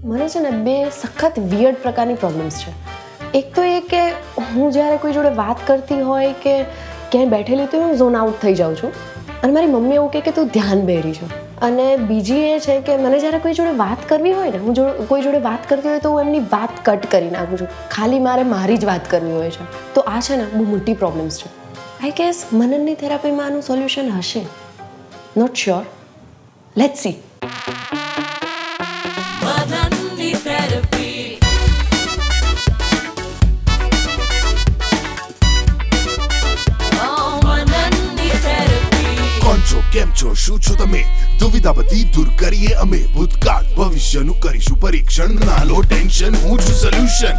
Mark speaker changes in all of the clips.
Speaker 1: મને છે ને બે સખત વિયર્ડ પ્રકારની પ્રોબ્લેમ્સ છે. એક તો એ કે હું જ્યારે કોઈ જોડે વાત કરતી હોય કે ક્યાંય બેઠેલી તો હું ઝોન આઉટ થઈ જાઉં છું અને મારી મમ્મી એવું કહે કે તું ધ્યાન બેરી છો. અને બીજી એ છે કે મને જ્યારે કોઈ જોડે વાત કરવી હોય ને, હું કોઈ જોડે વાત કરતી હોય તો હું એમની વાત કટ કરી નાખું છું. ખાલી મારે મારી જ વાત કરવી હોય છે. તો આ છે ને બહુ મોટી પ્રોબ્લેમ્સ છે. આઈ ગેસ મનનની થેરાપીમાં આનું સોલ્યુશન હશે. Not sure, let's see.
Speaker 2: કેમ છો, શું છો તમે? દુવિધા બધી દૂર કરીએ અમે. ભૂતકાળ ભવિષ્યનું કરીશું પરીક્ષણ. ના લો ટેન્શન, હું છું સોલ્યુશન.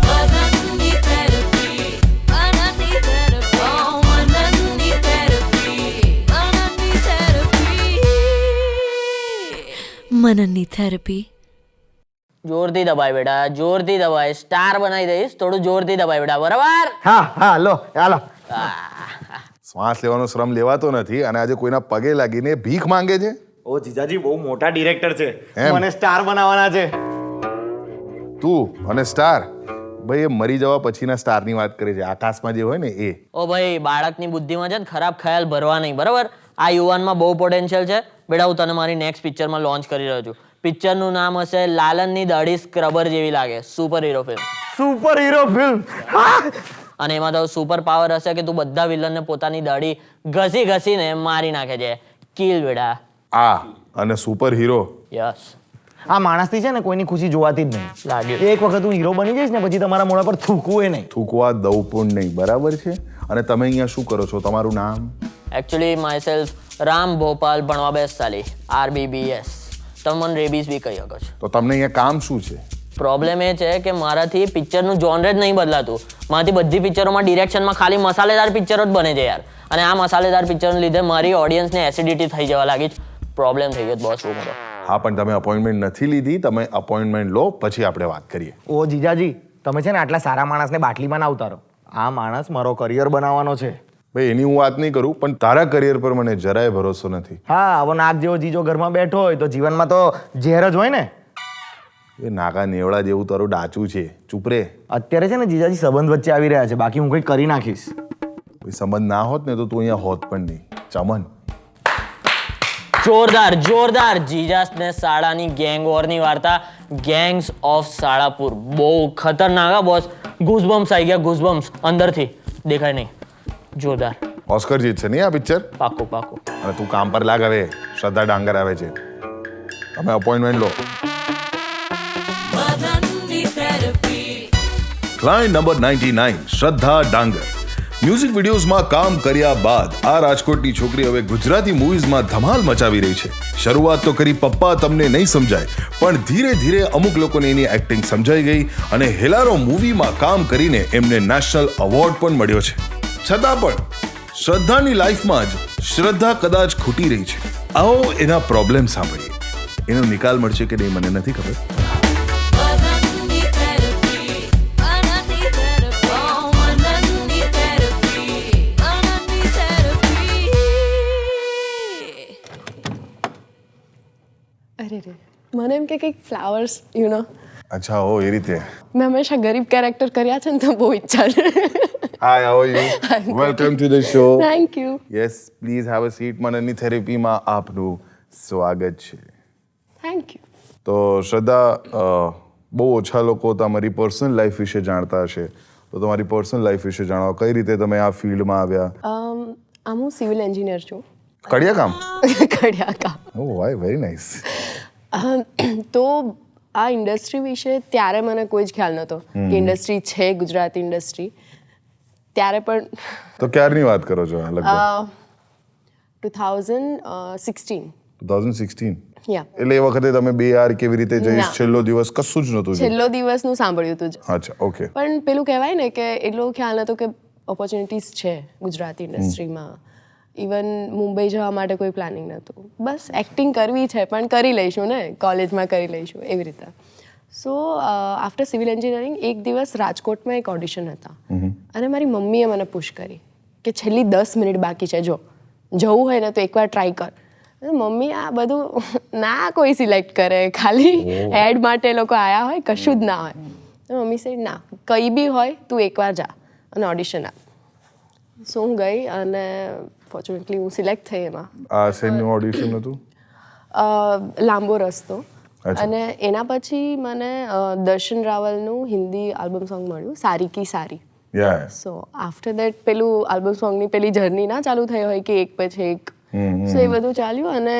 Speaker 3: મનનની થેરપી.
Speaker 4: જોરથી દબાય બેટા, જોરથી દબાય. સ્ટાર બનાવી દઈશ, થોડું જોરથી દબાય બેટા, બરાબર?
Speaker 5: હા લો હાલો.
Speaker 6: શ્વાસ લેવાનો શ્રમ લેવાતો નથી અને આજે કોઈના પગે લાગીને ભીખ માંગે છે.
Speaker 5: ઓ જીજાજી બહુ મોટા ડિરેક્ટર છે,
Speaker 6: એમ?
Speaker 5: મને સ્ટાર બનાવવાના છે.
Speaker 6: તું અને સ્ટાર ભાઈ એ મરી જવા પછીના સ્ટારની વાત કરે છે, આકાશમાં જે હોય ને એ.
Speaker 4: ઓ ભાઈ, બાળકની બુદ્ધિમાં છે ને ખરાબ ખ્યાલ ભરવા નહીં, બરાબર? આ યુવાનમાં બહુ પોટેન્શિયલ છે બેટા. હું તને મારી નેક્સ્ટ પિક્ચરમાં લોન્ચ કરી રહ્યો છું. પિક્ચરનું નામ હશે લાલનની દાઢી સ્ક્રબર જેવી લાગે, super hero film.
Speaker 5: Super hero film.
Speaker 4: અને એમાં તો સુપર પાવર હશે કે તું બધા વિલનને પોતાની દાઢી ઘસીને મારી નાખે છે. કિલ બેટા.
Speaker 6: આ અને સુપર હીરો.
Speaker 4: યસ.
Speaker 5: આ માણસથી છે ને કોઈની ખુશી જોવાતી જ નહીં.
Speaker 4: લાગ્યું.
Speaker 5: એક વખત હું હીરો બની જઈશ ને પછી તમારા મોઢા પર થૂકવું નહીં.
Speaker 6: થૂકવા દઉં પણ નહીં, બરાબર છે? અને તમે અહીંયા શું કરો છો? તમારું નામ?
Speaker 4: Actually my self Ram Bhopal ભણવા બેસતાલી, RBBS. તમે મને રેબીઝ બી કહી શકો છો.
Speaker 6: તો તમને અહીંયા કામ શું છે?
Speaker 4: પ્રોબ્લેમ એ છે કે મારાથી પિક્ચરનું જોનર જ નહીં બદલાતું. મારાથી બધી પિક્ચરોમાં ડિરેક્શનમાં ખાલી મસાલેદાર પિક્ચરો જ બને છે યાર. અને આ મસાલેદાર પિક્ચરને લીધે મારી ઓડિયન્સને એસિડિટી થઈ જવા લાગી. પ્રોબ્લેમ થઈ ગયો બોસ બહુ મોટો.
Speaker 6: હા, પણ તમે અપોઇન્ટમેન્ટ નથી લીધી. તમે અપોઇન્ટમેન્ટ લો પછી આપણે વાત કરીએ.
Speaker 5: ઓ જીજાજી તમે છે ને આટલા સારા માણસને બાટલીમાં ના ઉતારો. આ માણસ મારો કરિયર બનાવવાનો છે.
Speaker 6: ભાઈ એની હું વાત નહીં કરું, પણ તારા કરિયર પર મને જરાય ભરોસો નથી.
Speaker 5: હા, આવો નાક જેવો જીજો ઘરમાં બેઠો હોય તો જીવનમાં તો ઝેર જ હોય ને.
Speaker 6: એ નાકા નેવડા જેવું તારું ડાચું છે, ચૂપ રે.
Speaker 5: અત્યારે છે ને જીજાજી સંબંધ વચ્ચે આવી રહ્યા છે, બાકી હું કંઈક કરી નાખીશ.
Speaker 6: કોઈ સંબંધ ના હોત ને તો તું અહીંયા હોત પણ નહીં. ચમન.
Speaker 4: જોરદાર જોરદાર. જીજાસ ને શાળાની ગેંગ વોરની વાર્તા, ગેંગ્સ ઓફ શાળાપુર. બહુ ખતરનાક હા બોસ. ગુઝબમ્સ આવી ગયા, ગુઝબમ્સ અંદરથી દેખાય નહીં. જોરદાર.
Speaker 6: ઓસ્કર જીતશે નહીં આ પિક્ચર.
Speaker 4: પાક્કું પાક્કું.
Speaker 6: અને તું કામ પર લાગ હવે. શ્રદ્ધા ડાંગર આવે છે, તમે અપોઇન્ટમેન્ટ લો. ક્લાયન્ટ નંબર 99 શ્રદ્ધા ડાંગર. મ્યુઝિક વિડીયોઝમાં કામ કર્યા બાદ આ રાજકોટની છોકરી હવે ગુજરાતી મૂવીઝમાં ધમાલ મચાવી રહી છે. શરૂઆત તો કરી પપ્પા તમને નહીં સમજાય, પણ ધીરે ધીરે અમુક લોકોને એની એક્ટિંગ સમજાઈ ગઈ અને હેલારો મૂવીમાં કામ કરીને એમને નેશનલ એવોર્ડ પણ મળ્યો છે. છતાં પણ શ્રદ્ધાની લાઈફમાં જ શ્રદ્ધા કદાચ ખૂટી રહી છે. આવો એના પ્રોબ્લેમ સાંભળીએ. એનો નિકાલ મળશે કે નહીં મને નથી ખબર.
Speaker 1: અરે રે, મને એમ કે કંઈક ફ્લાવર્સ
Speaker 6: અચ્છા, ઓ એ રીતે.
Speaker 1: મેં હંમેશા ગરીબ કેરેક્ટર કર્યા છે ને તો બહુ ઈચ્છા છે.
Speaker 6: Hi, how are you? Welcome to the show.
Speaker 1: Thank you.
Speaker 6: Yes, please have a seat. મનનની થેરેપીમાં આપનું સ્વાગત છે.
Speaker 1: Thank you.
Speaker 6: તો શ્રદ્ધા, બહુ ઓછા લોકો તમારી પર્સનલ લાઈફ વિશે જાણતા હશે, તો તમારી પર્સનલ લાઈફ વિશે જણાવો. કઈ રીતે તમે આ ફિલ્ડમાં આવ્યા?
Speaker 1: હું સિવિલ એન્જિનિયર છું.
Speaker 6: કડિયા કામ?
Speaker 1: કડિયા કામ.
Speaker 6: Oh why, very nice.
Speaker 1: તો આ ઇન્ડસ્ટ્રી વિશે ત્યારે મને કોઈ જ ખ્યાલ નહોતો કે ઇન્ડસ્ટ્રી છે, ગુજરાતી ઇન્ડસ્ટ્રી. ત્યારે પણ
Speaker 6: તો ક્યારની વાત કરો છો? લગભગ
Speaker 1: 2016.
Speaker 6: 2016.
Speaker 1: યા,
Speaker 6: એટલે એ વખતે તમે બે યાર કેવી રીતે જઈશ,
Speaker 1: ના.
Speaker 6: છેલ્લો દિવસ કશું જ નહોતું.
Speaker 1: છેલ્લો દિવસનું સાંભળ્યું હતું જ.
Speaker 6: અચ્છા, ઓકે.
Speaker 1: પણ પેલું કહેવાય ને કે એટલો ખ્યાલ નહોતો કે ઓપોર્ચ્યુનિટીઝ છે ગુજરાતી ઇન્ડસ્ટ્રીમાં. ઇવન મુંબઈ જવા માટે કોઈ પ્લાનિંગ નહોતું. બસ એક્ટિંગ કરવી છે પણ કરી લઈશું ને, કોલેજમાં કરી લઈશું એવી રીતે. સો આફ્ટર સિવિલ એન્જિનિયરિંગ એક દિવસ રાજકોટમાં એક ઓડિશન હતા અને મારી મમ્મીએ મને પુશ કરી કે છેલ્લી 10 મિનિટ બાકી છે, જો જવું હોય ને તો એકવાર ટ્રાય કર. મમ્મી આ બધું ના કોઈ સિલેક્ટ કરે, ખાલી હેડ માટે એ લોકો આયા હોય, કશું જ ના હોય. તો મમ્મી સેડ ના, કંઈ બી હોય તું એકવાર જા અને ઓડિશન આપ. સો હું ગઈ અને ફોર્ચ્યુનેટલી હું સિલેક્ટ થઈ એમાં.
Speaker 3: આ શેનું ઓડિશન હતું?
Speaker 1: લાંબો રસ્તો. અને એના પછી મને દર્શન રાવલનું હિન્દી આલ્બમ સોંગ મળ્યું, સારી કી સારી.
Speaker 3: યા
Speaker 1: સો આફ્ટર દેટ પેલું આલ્બમ સોંગની પેલી જર્ની ના ચાલુ થઈ હોય કે એક પછી એક. સો એ બધું ચાલ્યું અને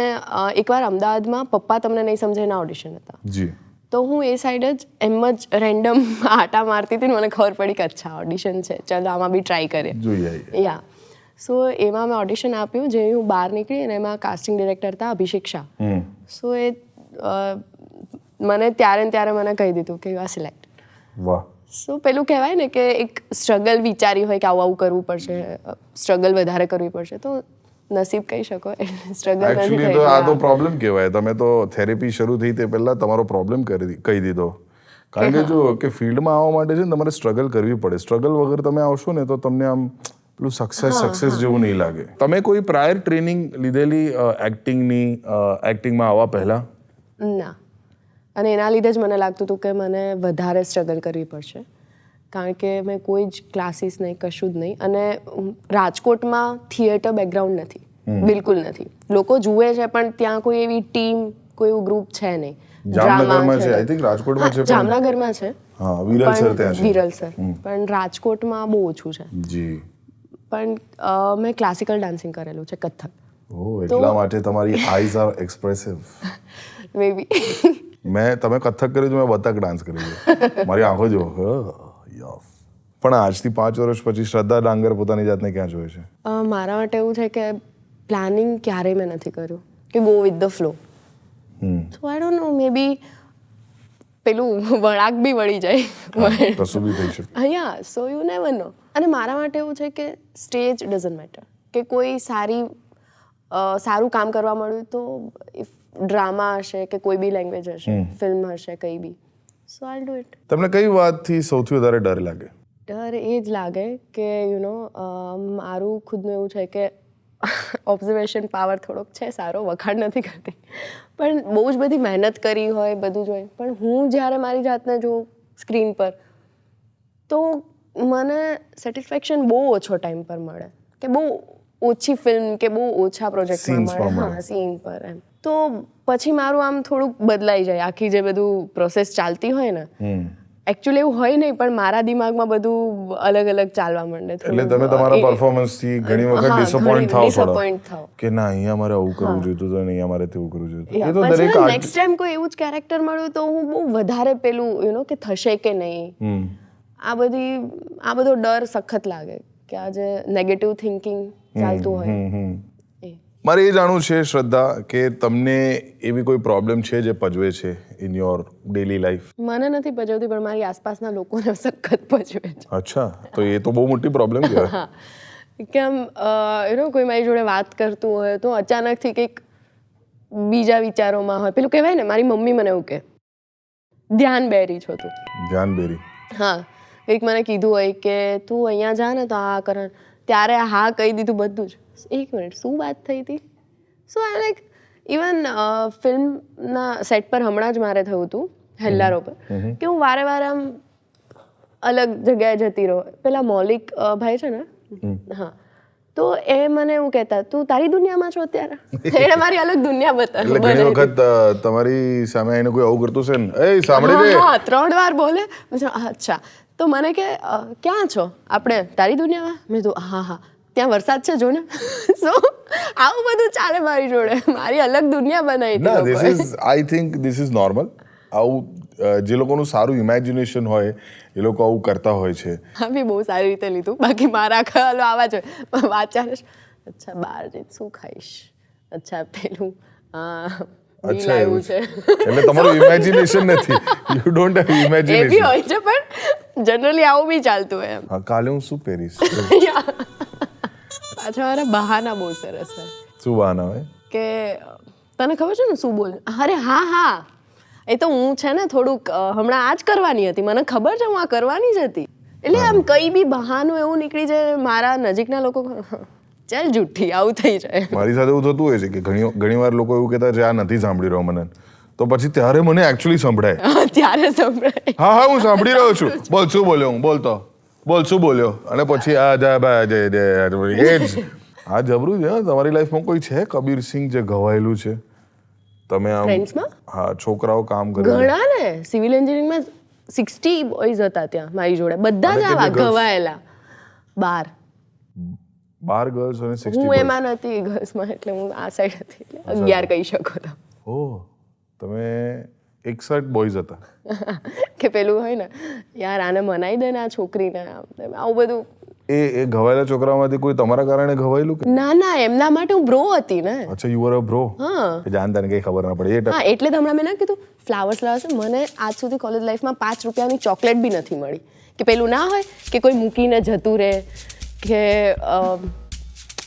Speaker 1: એકવાર અમદાવાદમાં પપ્પા તમને નહીં સમજે એના ઓડિશન હતા.
Speaker 3: જી.
Speaker 1: તો હું એ સાઈડ જ એમ જ રેન્ડમ આટા મારતી હતી ને મને ખબર પડી કે અચ્છા ઓડિશન છે, ચાલો આમાં બી ટ્રાય કરીએ.
Speaker 3: જોઈ આવીએ.
Speaker 1: યા સો એમાં મેં ઓડિશન આપ્યું, જે હું બહાર નીકળી અને એમાં કાસ્ટિંગ ડિરેક્ટર હતા અભિષેક શાહ. સો એ મને ત્યારે મને કહી દીધું કે યુ આર સિલેક્ટ.
Speaker 3: વાહ.
Speaker 1: સો પેલું કહેવાય ને કે એક સ્ટ્રગલ વિચારી હોય કે આવું કરવું પડશે, સ્ટ્રગલ વધારે કરવી પડશે, તો નસીબ કહી શકો. સ્ટ્રગલ નથી
Speaker 3: એકચ્યુઅલી તો આ તો પ્રોબ્લેમ કહેવાય. તમે તો થેરેપી શરૂ થઈ તે પહેલા તમારો પ્રોબ્લેમ કહી દીધો. કારણ કે જો કે ફિલ્ડમાં આવવા માટે છે ને તમારે સ્ટ્રગલ કરવી પડે. સ્ટ્રગલ વગર તમે આવશો ને તો તમને આમ પેલું સક્સેસ જેવું નહીં લાગે. તમે કોઈ પ્રાયર ટ્રેનિંગ લીધેલી એક્ટિંગમાં આવવા પહેલા?
Speaker 1: ના. અને એના લીધે જ મને લાગતું હતું કે મને વધારે સ્ટ્રગલ કરવી પડશે, કારણ કે મેં કોઈ જ ક્લાસીસ નહીં, કશું જ નહીં. અને રાજકોટમાં થિયેટર બેકગ્રાઉન્ડ નથી, બિલકુલ નથી. લોકો જુએ છે પણ ત્યાં કોઈ એવી ટીમ, કોઈ એવું ગ્રુપ છે નહીં.
Speaker 3: જામનગરમાં છે, આઈ થિંક રાજકોટમાં છે.
Speaker 1: જામનગરમાં છે.
Speaker 3: હા, વિરલ સર ત્યાં છે.
Speaker 1: વિરલ સર. પણ રાજકોટમાં બહુ ઓછું છે.
Speaker 3: જી.
Speaker 1: પણ મેં ક્લાસિકલ ડાન્સિંગ કરેલું છે, કથક.
Speaker 3: ઓહ, એટલા માટે તમારી આઈઝ આર એક્સપ્રેસિવ.
Speaker 1: મે બી.
Speaker 3: તમે કથક કર્યું તો મેં બતક ડાન્સ કર્યું. મારી આંખો જો. પણ આજથી 5 વર્ષ પછી શ્રદ્ધા ડાંગર પોતાની જાતને ક્યાં જોવે છે?
Speaker 1: મારા માટે એવું છે કે પ્લાનિંગ ક્યારેય મેં નથી કર્યું, કે go with the flow. So I don't know, maybe પેલું વળાક બી વળી જાય,
Speaker 3: કશું બી થઈ શકે.
Speaker 1: અહીંયા. સો યુ નેવર નો. અને મારા માટે એવું છે કે સ્ટેજ ડઝન્ટ મેટર, કે કોઈ સારું કામ કરવા મળ્યું તો ઇફ ડ્રામા હશે કે કોઈ બી લેંગ્વેજ હશે, ફિલ્મ હશે, કંઈ બી, સો આઈ ડુ ઇટ.
Speaker 3: તમને કઈ વાતથી સૌથી વધારે ડર લાગે?
Speaker 1: ડર એ જ લાગે કે મારું ખુદનું એવું છે કે ઓબ્ઝર્વેશન પાવર થોડોક છે સારો, વખાણ નથી કરતી, પણ બહુ જ બધી મહેનત કરી હોય, બધું જ હોય, પણ હું જ્યારે મારી જાતને જોઉં સ્ક્રીન પર તો મને સેટિસ્ફેક્શન બહુ ઓછો ટાઈમ પર મળે, કે બહુ ઓછી ફિલ્મ કે બહુ ઓછા પ્રોજેક્ટમાં મળે. હા, સીન પર એમ. તો પછી મારું આમ થોડુંક બદલાઈ જાય, આખી જે બધું પ્રોસેસ ચાલતી હોય ને. એકચ્યુઅલી એવું હોય નહીં, પણ મારા દિમાગમાં બધું અલગ અલગ ચાલવા માંડે.
Speaker 3: એટલે તમે તમારા પરફોર્મન્સથી ઘણી વખત ડિસઅપોઇન્ટ
Speaker 1: થાવ
Speaker 3: કે ના, અહીંયા મારે આવું કરવું જોઈતું હતું, અહીંયા મારે તેવું કરવું જોઈતું. એ તો
Speaker 1: પછી
Speaker 3: દરેક
Speaker 1: નેક્સ્ટ ટાઈમ કોઈ એવું જ કેરેક્ટર મળ્યું તો હું બહુ વધારે પેલું કે થશે કે નહીં, આ બધો ડર સખત લાગે કે આ જે નેગેટિવ થિંકિંગ ચાલતું હોય.
Speaker 3: મારે એ જાણવું છે શ્રદ્ધા કે તમને એવી કોઈ પ્રોબ્લેમ છે જે પજવે છે ઇન યોર ડેલી લાઈફ?
Speaker 1: મને નથી પજવતી, પણ મારી આસપાસના લોકોને સખત પજવે છે.
Speaker 3: અચ્છા, તો એ તો બહુ મોટી પ્રોબ્લેમ કહેવાય.
Speaker 1: કે આમ કોઈ મારી જોડે વાત કરતું હોય તો અચાનકથી કંઈક બીજા વિચારોમાં હોય. પેલું કહેવાય ને, મારી મમ્મી મને એવું કહે, ધ્યાન બેરી છો તું.
Speaker 3: ધ્યાન બેરી?
Speaker 1: હા, કંઈક મને કીધું હોય કે તું અહીંયા જા ને તો આ કર, ત્યારે હા કહી દીધું બધું જ. 1 મિનિટ, શું વાત થઈ હતી? સો આઈ લાઈક, ઇવન ફિલ્મના સેટ પર હમણાં જ મારે થયું હતું હેલ્લારો પર, કે હું વારે આમ અલગ જગ્યાએ જતી રહું. પેલા મૌલિક ભાઈ છે ને, હા, તો એ મને એવું કહેતા, તું તારી દુનિયામાં છો અત્યારે. એને મારી અલગ દુનિયા બતાવી.
Speaker 3: એટલે ઘણી વખત તમારી સામે આવીને કોઈ આવું કરતું છે ને, એ સાંભળી દે.
Speaker 1: હા, 3 વાર બોલે. અચ્છા, તો મને કે ક્યાં છો આપણે, તારી દુનિયામાં? મેં તો હા, ત્યાં વરસાદ છે જો ને. સો આવું બધું ચાલે મારી જોડે, મારી અલગ દુનિયા બનાવી
Speaker 3: ના, this is, I think this is normal. આવું જે લોકોનું સારું ઇમેજિનેશન હોય એ લોકો આવું કરતા હોય છે.
Speaker 1: હા, બી બહુ સારી રીતે લીધું. બાકી મારા ખ્યાલો આવા જ હોય. વાત ચાલે, અચ્છા બહાર જઈને શું ખાઈશ, અચ્છા પેલું
Speaker 3: અચ્છા એવું છે. એટલે તમારું ઇમેજિનેશન નથી, you don't have
Speaker 1: a B
Speaker 3: imagination.
Speaker 1: હોય છે, પણ જનરલી આવું બી ચાલતું હોય એમ.
Speaker 3: હા, કાલે હું શું પહેરીશ?
Speaker 1: પાછા મારા બહાના બહુ સરસ હોય.
Speaker 3: શું બહાના હોય?
Speaker 1: કે તને ખબર છે ને શું બોલ? અરે હા, એ તો હું છે ને થોડુંક હમણાં આ જ કરવાની હતી, મને ખબર છે હું આ કરવાની જ હતી. એટલે આમ કઈ બી બહાનું એવું નીકળી જાય, મારા નજીકના લોકો ચાલ જુઠ્ઠી આવું થઈ જાય.
Speaker 3: મારી સાથે એવું થતું હોય છે કે ઘણી વાર લોકો એવું કહેતા છે આ નથી સાંભળી રહ્યો મને, તો પછી ત્યારે મને એકચ્યુઅલી સંભળાય.
Speaker 1: ત્યારે સંભળાય.
Speaker 3: હા હું સાંભળી રહ્યો છું, બોલ શું બોલ્યો, હું બોલ શું બોલ્યો, અને પછી આ એ જ આ જબરું છે. તમારી લાઈફમાં કોઈ છે કબીર સિંહ જે ઘવાયેલું છે? તમે આમ
Speaker 1: ફ્રેન્ડ્સમાં
Speaker 3: હા છોકરાઓ કામ કરે
Speaker 1: ઘણા ને સિવિલ એન્જિનિયરિંગમાં 60 બોયઝ હતા ત્યાં મારી જોડે, બધા જ
Speaker 3: અને
Speaker 1: આવા
Speaker 3: કેટલી girls?
Speaker 1: ઘવાયેલા.
Speaker 3: 12 ગર્લ્સ અને 60
Speaker 1: હું
Speaker 3: boys.
Speaker 1: એમાં નથી ગર્લ્સમાં, એટલે હું આ સાઈડ હતી, એટલે 11 કહી શકો તો.
Speaker 3: ઓહ, તમે 61 બોયઝ હતા.
Speaker 1: કે પેલું હોય ને યાર આને મનાઈ દે ને આ છોકરીને, આમ તેમ, આવું બધું.
Speaker 3: એ ઘવાયેલા છોકરામાંથી કોઈ તમારા કારણે ઘવાયેલું કે?
Speaker 1: ના એમના માટે હું બ્રો હતી ને.
Speaker 3: અચ્છા, યુ આર અ બ્રો.
Speaker 1: હા
Speaker 3: જાણતા ને કઈ ખબર ના પડે એ
Speaker 1: હા, એટલે તો હમણાં મેં ના કીધું ફ્લાવર્સ લાવશે. મને આજ સુધી કોલેજ લાઈફમાં 5 રૂપિયાની ચોકલેટ બી નથી મળી. કે પેલું ના હોય કે કોઈ મૂકીને જતું રહે કે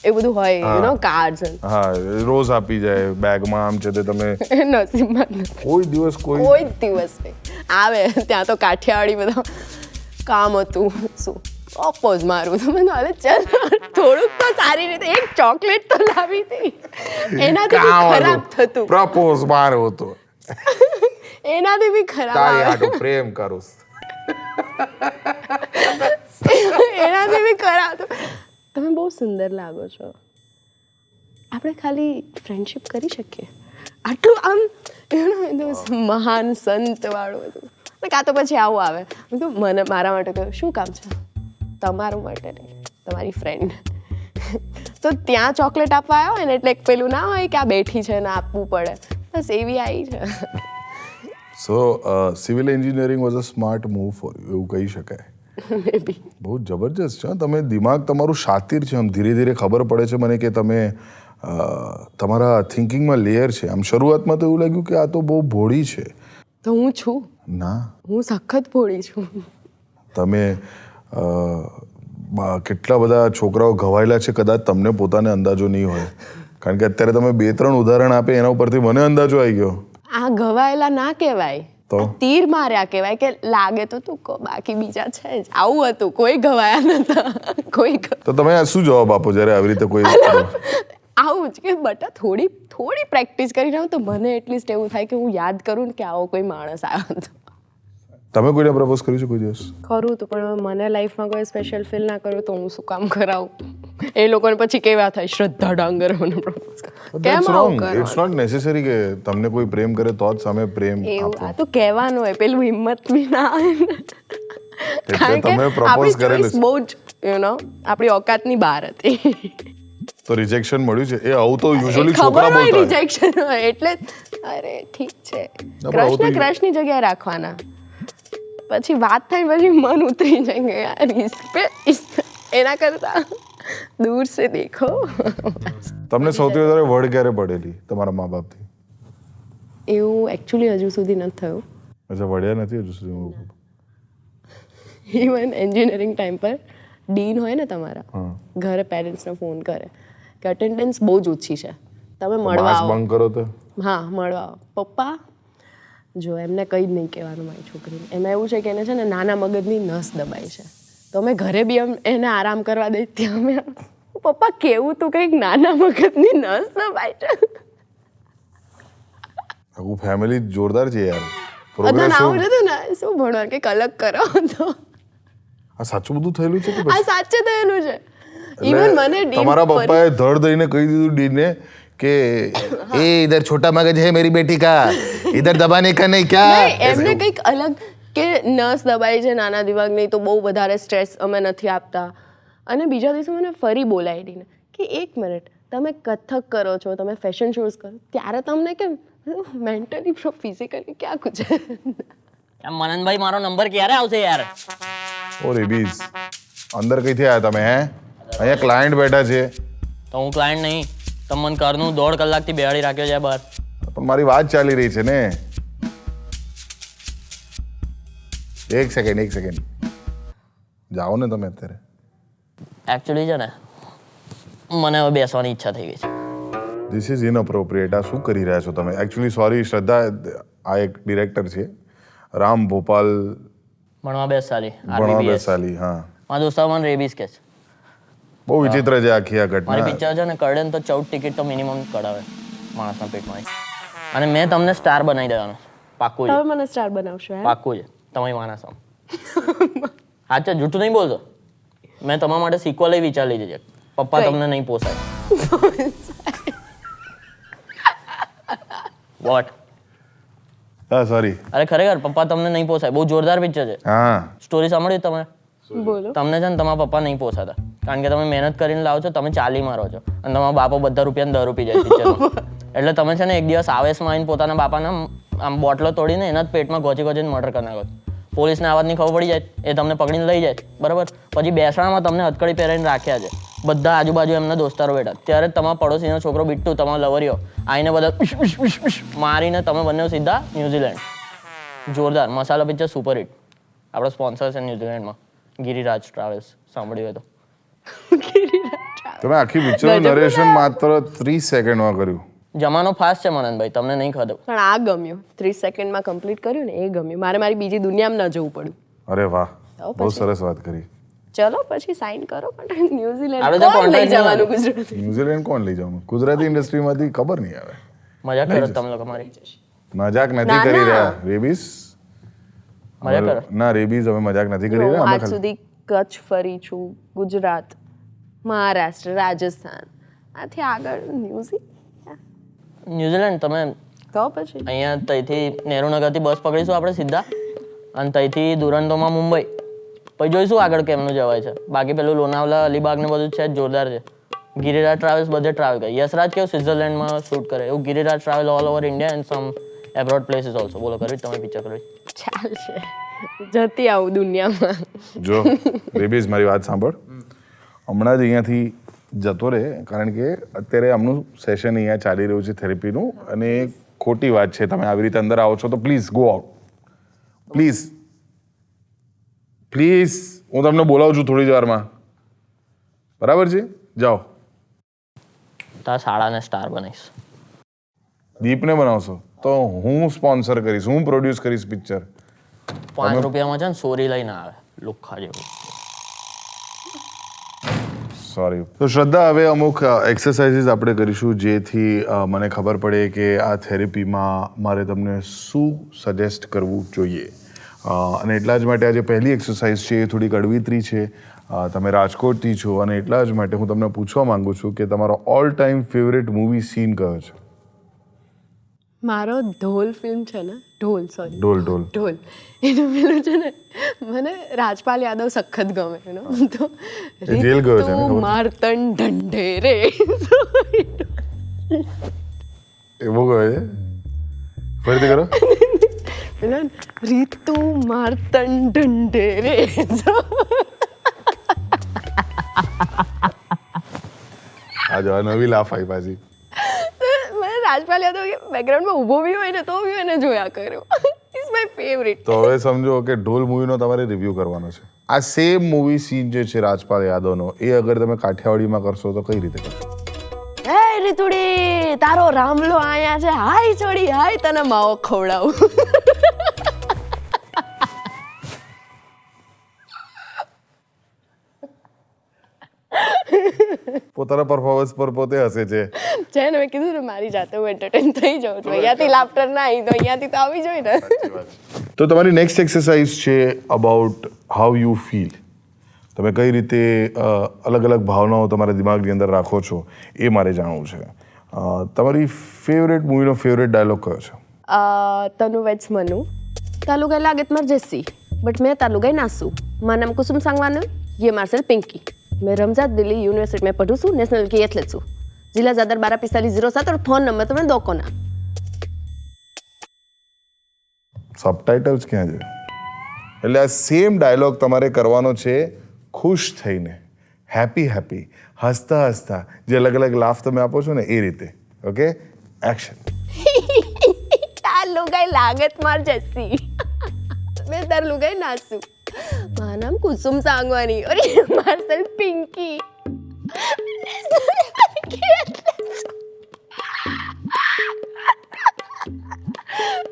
Speaker 1: એ બધું હોય, યુ નો કાર્ડ્સ.
Speaker 3: હા, રોજ આપી જાય બેગમાં, આમ છે તે તમે
Speaker 1: નસીબમાં નથી.
Speaker 3: કોઈ દિવસ કોઈ
Speaker 1: કોઈ જ દિવસ નહીં આવે. ત્યાં તો કાઠિયાવાડી બધા કામ હતું, શું ઓપોઝ મારું તો મેં હાલે ચાલ થોડુંક તો સારી રીતે એક ચોકલેટ તો લાવી હતી, એનાથી બી ખરાબ થતું.
Speaker 3: પ્રપોઝ મારો હતો,
Speaker 1: એનાથી બી ખરાબ
Speaker 3: તારી
Speaker 1: આવે.
Speaker 3: હાટુ પ્રેમ કરું.
Speaker 1: એનાથી બી ખરાબ. તમે બહુ સુંદર લાગો છો, આપણે ખાલી ફ્રેન્ડશિપ કરી શકીએ. આટલું આમ એકદમ મહાન સંત વાળું હતું. કાં તો પછી આવું આવે, મેં કીધું મને મારા માટે કહ્યું શું કામ છે? તમારું માટે નહીં, તમારી ફ્રેન્ડ. તો ત્યાં ચોકલેટ આપવા આવ્યો હોય ને એટલે એક પેલું ના હોય કે આ બેઠી છે ને આપવું પડે, બસ એવી આવી છે.
Speaker 3: So civil engineering was a smart move for you, એવું કહી શકાય.
Speaker 1: મે બી.
Speaker 3: બહુ જબરજસ્ત છે. તમે દિમાગ તમારું શાતિર છે. આમ ધીરે ધીરે ખબર પડે છે મને કે તમે તમારા થિંકિંગમાં લેયર છે. આમ શરૂઆતમાં તો એવું લાગ્યું કે આ તો બહુ ભોળી છે.
Speaker 1: તો હું છું,
Speaker 3: ના,
Speaker 1: હું સખત ભોળી છું.
Speaker 3: તમે કેટલા બધા છોકરાઓ ઘવાયેલા છે કદાચ તમને પોતાને અંદાજો નહીં હોય, કારણ કે અત્યારે તમે 2-3 ઉદાહરણ આપે એના ઉપરથી મને અંદાજો આવી ગયો.
Speaker 1: આ ઘવાયેલા ના કહેવાય,
Speaker 3: તો?
Speaker 1: આ તીર માર્યા કહેવાય. કે લાગે તો તું કહો, બાકી બીજા છે જ. આવું હતું, કોઈ ઘવાયા નતા. કોઈ
Speaker 3: તો તમે આ શું જવાબ આપો જ્યારે આવી રીતે કોઈ
Speaker 1: આવું જ કે બટા થોડી પ્રેક્ટિસ કરી રહું તો મને એટલીસ્ટ એવું થાય કે હું યાદ કરું ને કે આવો કોઈ માણસ આવ્યો હતો.
Speaker 3: તમે કોઈને પ્રપોઝ કર્યું છે કોઈ દિવસ?
Speaker 1: ખરું તો પણ મને લાઈફમાં કોઈ સ્પેશિયલ ફીલ ના કરું તો હું શું કામ કરાવું? એ લોકોને પછી કેવા થાય શ્રદ્ધા ડાંગર મને પ્રપોઝ કેમ
Speaker 3: That's
Speaker 1: આવું
Speaker 3: wrong.
Speaker 1: કરો?
Speaker 3: It's not necessary કે તમને કોઈ પ્રેમ કરે તો જ સામે પ્રેમ
Speaker 1: એવું
Speaker 3: આપો.
Speaker 1: આ તો કહેવાનું હોય, પેલું હિંમત બી ના આવે ને.
Speaker 3: એટલે
Speaker 1: કારણ કે
Speaker 3: તમે પ્રપોઝ
Speaker 1: આપણી
Speaker 3: કરેલું
Speaker 1: ચોઈસ
Speaker 3: છે.
Speaker 1: બહુ જ યુ નો આપણી ઓકાતની બહાર હતી.
Speaker 3: તો રિજેક્શન મળ્યું છે. એ આવું તો યુઝ્યુઅલી
Speaker 1: ખબર
Speaker 3: છોકરા
Speaker 1: હોય
Speaker 3: બોલતા હોય.
Speaker 1: રિજેક્શન હોય એટલે અરે ઠીક છે,
Speaker 3: પણ આવું તો
Speaker 1: ક્રશને ક્રશની જગ્યાએ રાખવાના. પછી વાત થાય પછી મન ઉતરી જાય કે યાર એના કરતા દૂર સે દેખો.
Speaker 3: તમને સૌથી વધારે વડ ક્યારે પડેલી તમારા મા બાપથી?
Speaker 1: એવું એકચ્યુઅલી હજુ સુધી નથી થયું.
Speaker 3: અચ્છા, વડ્યા નથી હજુ સુધી?
Speaker 1: ઇવન એન્જિનિયરિંગ ટાઈમ પર ડીન હોય ને તમારા,
Speaker 3: હા.
Speaker 1: ઘરે પેરેન્ટ્સને ફોન કરે કે અટેન્ડન્સ બહુ જ ઓછી છે, તમે મળવા
Speaker 3: માસ
Speaker 1: આવો.
Speaker 3: બંધ કરો તો
Speaker 1: હા મળવા આવો. પપ્પા જો એમને કંઈ જ નહીં કહેવાનું મારી છોકરીને. એમાં એવું છે કે એને છે ને નાના મગજની નસ દબાઈ છે, તો અમે ઘરે બી એને આરામ કરવા દઈ ત્યાં અમે પપ્પા કેવું તું કંઈક નાના મગજની નસ દબાઈ છે.
Speaker 3: આખું ફેમિલી જોરદાર છે યાર.
Speaker 1: અદન
Speaker 3: પ્રોગ્રેસિવ.
Speaker 1: આવું નતું ને શું ભણવાનું કંઈક અલગ કરો તો
Speaker 3: આ સાચું બધું થયેલું છે કે
Speaker 1: આ
Speaker 3: પછી?
Speaker 1: સાચે થયેલું છે. ઇવન મને ડીન
Speaker 3: તમારા પપ્પાએ ધડ દઈને કહી દીધું ડીને કે એ ઇધર છોટા મગજ હે મેરી બેટી કા, ઇધર દબાને કા નહીં
Speaker 1: નહીં,
Speaker 3: ક્યા?
Speaker 1: એમને કંઈક અલગ કે નસ દબાઈ છે નાના દિમાગની તો બહુ વધારે સ્ટ્રેસ અમે નથી આપતા. અને બીજા દિવસે મને ફરી બોલાવીને કે 1 મિનિટ તમે કથક કરો છો, તમે ફેશન શોઝ કરો, ત્યારે તમને કેમ મેન્ટલી ફિઝિકલી ક્યાં કુછ છે?
Speaker 4: મનનભાઈ મારો નંબર ક્યારે આવશે યાર?
Speaker 3: ઓ રેબીઝ, અંદર કઈથી આવ્યા તમે? હે, અહીંયા ક્લાયન્ટ બેઠા છે.
Speaker 4: તો હું ક્લાયન્ટ નહીં, તમે મને ઘરનું 1.5 કલાકથી બેહાડી રાખ્યો છે બહાર.
Speaker 3: પણ મારી વાત ચાલી રહી છે ને. એક સેકન્ડ જાઓ ને તમે અત્યારે.
Speaker 4: એકચ્યુઅલી છે ને મને હવે બેસવાની ઈચ્છા થઈ ગઈ છે.
Speaker 3: This is inappropriate. આ શું કરી રહ્યા છો તમે? એકચ્યુઅલી સોરી શ્રદ્ધા, આ એક ડિરેક્ટર છે રામ ભોપાલ,
Speaker 4: ભણવા બેસ સાલી
Speaker 3: ભણવા
Speaker 4: RBBS.
Speaker 3: બેસાલી. હા,
Speaker 4: મારા દોસ્તાર મને રેબીસ કહે છે.
Speaker 3: બહુ વિચિત્ર છે આખી આ
Speaker 4: મારી
Speaker 3: ઘટના.
Speaker 4: પિક્ચર છે ને કરડે ને તો 14 ટિકિટ તો મિનિમમ કઢાવે માણસના પેટમાં. અને મેં તમને સ્ટાર બનાવી દેવાનો. પાક્કું છે,
Speaker 1: તમે મને સ્ટાર બનાવશો હે?
Speaker 4: પાક્કું છે. તમે માણસ આમ હા છે, જૂઠું નહીં બોલતો. મેં તમારા માટે સિક્વલ વિચારી લીધી છે. પપ્પા
Speaker 1: કઈ?
Speaker 4: તમને નહીં પોસાય. વોટ?
Speaker 3: હા સોરી.
Speaker 4: અરે ખરેખર પપ્પા તમને નહીં પોસાય. બહુ જોરદાર પિક્ચર છે.
Speaker 3: હા
Speaker 4: સ્ટોરી સાંભળી તમે?
Speaker 1: બોલો.
Speaker 4: તમને છે ને તમારા પપ્પા નહીં પોસાતા, કારણ કે તમે મહેનત કરીને લાવો છો, તમે ચાલીમાં રહો છો અને તમારા બાપા બધા રૂપિયાને દર રૂપી જાય પિક્ચરમાં. એટલે તમે છે ને એક દિવસ આવેશમાં આવીને પોતાના બાપાના આમ બોટલો તોડીને એના જ પેટમાં ગોચી ગોચીને મર્ડર કરી નાખો. પોલીસને આ વાતની ખબર પડી જાય, એ તમને પકડીને લઈ જાય, બરાબર. પછી બેસણામાં તમને હથકડી પહેરાવીને રાખ્યા છે, બધા આજુબાજુ એમના દોસ્તારો બેઠા. ત્યારે તમારા પડોશીનો છોકરો બિટ્ટુ, તમારો લવરિયો આવીને બધા મારીને તમે બંને સીધા ન્યુઝીલેન્ડ. જોરદાર મસાલા પિક્ચર, સુપરહિટ. આપણો સ્પોન્સર છે ન્યુઝીલેન્ડમાં, ગિરિરાજ ટ્રાવેલ્સ. સાંભળ્યું હોય તો
Speaker 3: તમે આખી પિક્ચરનું નરેશન માત્ર 30 સેકન્ડમાં કર્યું.
Speaker 4: જમાનો ફાસ્ટ છે મનનભાઈ, તમને નહીં ખબર.
Speaker 1: પણ આ ગમ્યું, 30 સેકન્ડમાં કમ્પ્લીટ કર્યું ને એ ગમ્યું. મારે મારી બીજી દુનિયામાં ન જવું પડ્યું.
Speaker 3: અરે વાહ,
Speaker 1: તો
Speaker 3: બહુ
Speaker 1: પછી?
Speaker 3: સરસ વાત કરી.
Speaker 1: ચલો પછી સાઈન કરો. પણ
Speaker 4: આપણે
Speaker 1: ન્યુઝીલેન્ડ
Speaker 4: તો
Speaker 1: કોણ લઈ
Speaker 4: contract
Speaker 1: જવાનું
Speaker 4: નહીં.
Speaker 1: ગુજરાતી?
Speaker 3: ન્યુઝીલેન્ડ કોણ લઈ જવાનું? ગુજરાતી ઇન્ડસ્ટ્રીમાંથી ખબર નહીં આવે.
Speaker 4: મજાક કરો તમે લોકો મારી.
Speaker 3: મજાક નથી
Speaker 1: ના,
Speaker 3: કરી
Speaker 1: ના.
Speaker 3: રહ્યા રેબીસ.
Speaker 4: મજાક કરો.
Speaker 3: ના રેબીસ અમે મજાક નથી કરી
Speaker 1: હું
Speaker 3: રહ્યા. અમે
Speaker 1: આજ
Speaker 3: ખાલી-
Speaker 1: સુધી કચ્છ ફરી છું, ગુજરાત, મહારાષ્ટ્ર, રાજસ્થાન, આથી આગળ
Speaker 4: ન્યુઝીલેન્ડ તમે
Speaker 1: તો પછી
Speaker 4: અહીંયા ત્યાંથી નહેરુનગરથી બસ પકડીશું આપણે સીધા, અને ત્યાંથી દુરંતોમાં મુંબઈ. પછી જોઈશું આગળ કેમનું જવાય છે. બાકી પેલું લોનાવલા, અલીબાગ ને બધું છે જ જોરદાર છે. ગિરિરાજ ટ્રાવેલ્સ બધે ટ્રાવેલ કરે. યશરાજ કેવું સ્વિટ્ઝરલેન્ડમાં શૂટ કરે, એવું Giriraj travel all over India and sum abroad places also. બોલો કરવી તમે પિક્ચર કરવી?
Speaker 1: ચાલશે, જતી આવું દુનિયામાં.
Speaker 3: જો રેબીસ મારી વાત સાંભળ, હમણાં જ અહીંયાથી જતો રહે, કારણ કે અત્યારે આમનું સેશન અહીંયા ચાલી રહ્યું છે થેરેપીનું, અને ખોટી વાત છે તમે આવી રીતે અંદર આવો છો તો please go out. Please please, હું તમને બોલાવું છું થોડી જ વારમાં, બરાબર છે? જાઓ.
Speaker 4: તારા શાળાને સ્ટાર બનાવીશ.
Speaker 3: દીપને બનાવશો તો હું સ્પોન્સર કરીશ, હું પ્રોડ્યુસ કરીશ પિક્ચર.
Speaker 4: 5 રૂપિયામાં છે ને સોરી લઈને આવે લુખ્ખા જેવું.
Speaker 3: સોરી. તો શ્રદ્ધા, હવે અમુક એક્સરસાઇઝીસ આપણે કરીશું જેથી મને ખબર પડે કે આ થેરેપીમાં મારે તમને શું સજેસ્ટ કરવું જોઈએ. અને એટલા જ માટે આજે પહેલી એક્સરસાઇઝ છે એ થોડી કડવીતરી છે. તમે રાજકોટથી છો અને એટલા જ માટે હું તમને પૂછવા માંગુ છું કે તમારો all time favourite movie scene કયો છે?
Speaker 1: મારો ઢોલ ફિલ્મ છે ને, ઢોલ સોરી
Speaker 3: ઢોલ ઢોલ
Speaker 1: ઢોલ, એનું પેલું છે ને, મને રાજપાલ યાદવ સખત ગમે એનો. તો
Speaker 3: એ જેલ ગયો છે ને,
Speaker 1: રીતુ
Speaker 3: ખબર?
Speaker 1: માર્તન ઢંઢેરે.
Speaker 3: એવો ગયો છે? ફરીથી કરો.
Speaker 1: પેલો રીતુ માર્તન ઢંઢેરે.
Speaker 3: આ જો નવી લાફ આવી પાછી.
Speaker 1: મને રાજપાલ યાદવ બેકગ્રાઉન્ડમાં ઊભો બી હોય ને તો બી એને જોયા કર્યો. Is my favourite.
Speaker 3: તો હવે સમજો કે ઢોલ મૂવીનો તમારે રિવ્યૂ કરવાનો છે. આ સેમ મૂવી સીન જે છે રાજપાલ યાદવનો, એ અગર તમે કાઠિયાવાડીમાં કરશો તો કઈ રીતે કરશો?
Speaker 1: હે રીતુડી, તારો રામલો આયા છે, હાય છોડી હાય, તને માવો ખવડાવું.
Speaker 3: પોતાના પરફોર્મન્સ પર પોતે હસે છે.
Speaker 1: છે ને, મેં કીધું ને મારી જાતે હું એન્ટરટેન થઈ જાઉં છું. અહીંયાથી લાફ્ટર ના આવી તો અહીંયાથી તો આવી જોઈએ ને.
Speaker 3: તો તમારી નેક્સ્ટ એક્સરસાઇઝ છે અબાઉટ હાઉ યુ ફીલ. તમે કઈ રીતે અલગ અલગ ભાવનાઓ તમારા દિમાગની અંદર રાખો છો એ મારે જાણવું છે. તમારી ફેવરેટ મૂવીનો ફેવરેટ ડાયલોગ કયો છે?
Speaker 1: તनु વેટ્સ મનુ, તાલુ ગઈ લાગે માર જેસી, બટ મેં તાલુ गई नासू. मां नाम कुसुम सांगवान, ये मार्सेल पिंकी. मैं रमजाद दिल्ली यूनिवर्सिटी में पढ़ू છું, नेशनल की एथलेट છું. जिला ज़ादर 124507 और फोन नंबर तुम्हें दो कोना.
Speaker 3: સબટાઇટલ્સ ક્યાં છે? એટલે આ સેમ ડાયલોગ તમારે કરવાનો છે ખુશ થઈને, હેપી હેપી, હસતા હસતા, જે અલગ અલગ લાફ તમે આપો છો ને એ રીતે. Okay, action.
Speaker 1: તાલુ ગઈ લાગત માર જેસી, मैं तालु गई नासू. मां नाम कुसुम सांगवानी और ये मार्सेल पिंकी.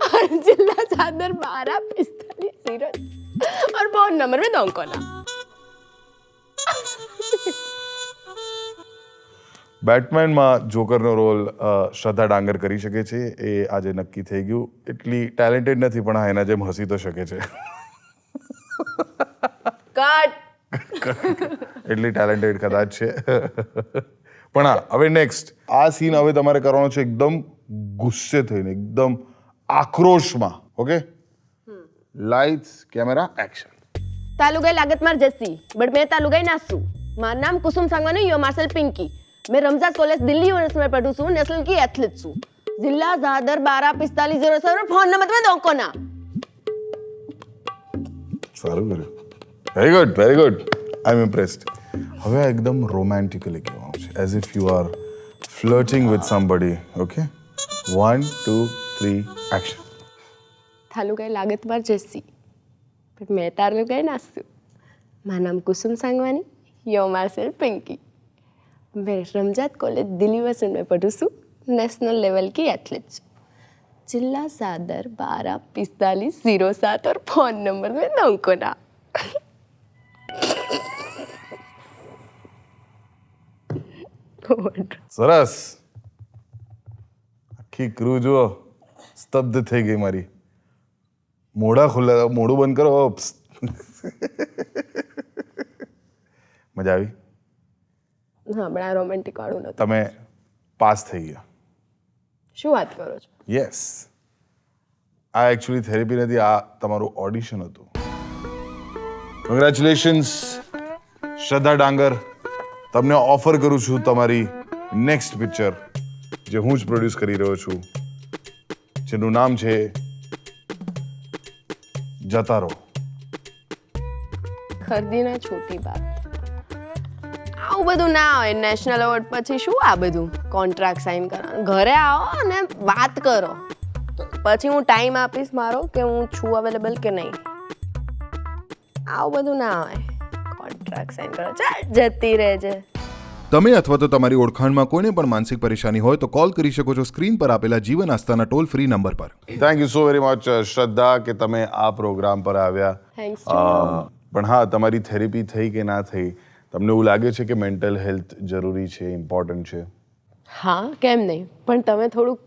Speaker 1: और जिला ज़ादर 124507 और फोन नंबर में दो कोना.
Speaker 3: બેટમેનમાં જોકરનો રોલ શ્રદ્ધા ડાંગર કરી શકે છે એ આજે નક્કી થઈ ગયું. એટલી ટેલેન્ટેડ નથી પણ હા એના જેમ હસી તો શકે છે. એટલી ટેલેન્ટેડ કદાચ છે. પણ હા હવે નેક્સ્ટ આ સીન હવે તમારે કરવાનો છે એકદમ ગુસ્સે થઈને, એકદમ આક્રોશમાં. Okay, lights camera action.
Speaker 1: તાલું ગઈ લાગત માર જસ્સી બટ મેં તાલું ગઈ નાસુ. મારું નામ કુસુમ સંગવાની યો માર્શલ પિંકી. मैं रमजा कॉलेज दिल्ली यूनिवर्सिटी में पढ़ू छू. नेशनल की एथलीट छू. जिला दादर 124507 फोन नंबर तुम्हें दो को ना.
Speaker 3: સારું કર્યું. Very good, very good. I am impressed. હવે આ એકદમ રોમેન્ટિકલી કહેવાનું છે, as if you are flirting with somebody. Okay, 1 2 3 action.
Speaker 1: તાલું ગઈ લાગત માર જસ્સી બટ મેં તાલું ગઈ નાસુ. મારું નામ કુસુમ સંગવાની યો मार्शल पिंकी. मैं रमजात कॉलेज दिल्ली यूनिवर्सिटी में पढ़ू छू. नेशनल लेवल की एथलीट छू. जिला सादर 124507 और फोन नंबर में दो को ना.
Speaker 3: સરસ. આખી ક્રૂ જુઓ સ્તબ્ધ થઈ ગઈ મારી. મોઢા ખુલ્લા, મોઢું બંધ કરો. મજા આવી?
Speaker 1: હા પણ આ રોમેન્ટિક વાળું નતું.
Speaker 3: તમે પાસ થઈ ગયા.
Speaker 1: શું વાત કરો છો?
Speaker 3: યસ, આ એકચ્યુઅલી થેરેપી નથી, આ તમારું ઓડિશન હતું. કોંગ્રેચ્યુલેશન્સ શ્રદ્ધા ડાંગર. તમને ઓફર કરું છું તમારી નેક્સ્ટ પિક્ચર જે હું જ પ્રોડ્યુસ કરી રહ્યો છું, જેનું નામ છે જતા રહો.
Speaker 1: ખરીદીના છોટી બાત. આવું બધું ના હોય. નેશનલ એવોર્ડ પછી શું આ બધું કોન્ટ્રાક્ટ સાઇન કરવાનું? ઘરે આવો અને વાત કરો, પછી હું ટાઈમ આપીશ મારો કે હું છું અવેલેબલ કે નહીં. આવું બધું ના હોય. કોન્ટ્રાક્ટ સાઇન કરો, ચાલ જતી રહેજે.
Speaker 6: તમે અથવા તો તમારી ઓળખાણમાં કોઈને પણ માનસિક પરેશાની હોય તો કોલ કરી શકો છો સ્ક્રીન પર આપેલા જીવન આસ્થાના ટોલ ફ્રી નંબર પર.
Speaker 3: Thank you so very much શ્રદ્ધા કે તમે આ પ્રોગ્રામ પર આવ્યા.
Speaker 1: થેન્ક્સ.
Speaker 3: પણ હા, તમારી થેરેપી થઈ કે ના થઈ, તમને એવું લાગે છે કે મેન્ટલ હેલ્થ જરૂરી છે, ઇમ્પોર્ટન્ટ છે?
Speaker 1: હા કેમ નહીં, પણ તમે થોડુંક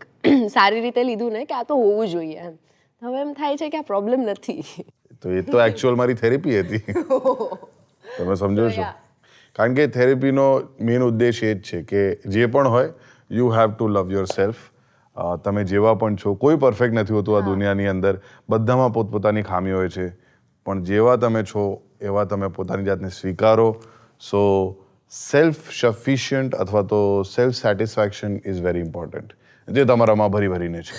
Speaker 1: સારી રીતે લીધું ને કે આ તો હોવું જોઈએ એમ. હવે એમ થાય છે કે આ પ્રોબ્લેમ નથી.
Speaker 3: તો એ તો એકચ્યુઅલ મારી થેરેપી હતી. તમે સમજો છો? કારણ કે થેરેપીનો મેઇન ઉદ્દેશ એ જ છે કે જે પણ હોય you have to love your self. તમે જેવા પણ છો, કોઈ પરફેક્ટ નથી હોતું આ દુનિયાની અંદર. બધામાં પોતપોતાની ખામી હોય છે, પણ જેવા તમે છો એવા તમે પોતાની જાતને સ્વીકારો. સો સેલ્ફ સફિશિયન્ટ અથવા તો self satisfaction is very important, જે તમારામાં ભરી ભરીને છે.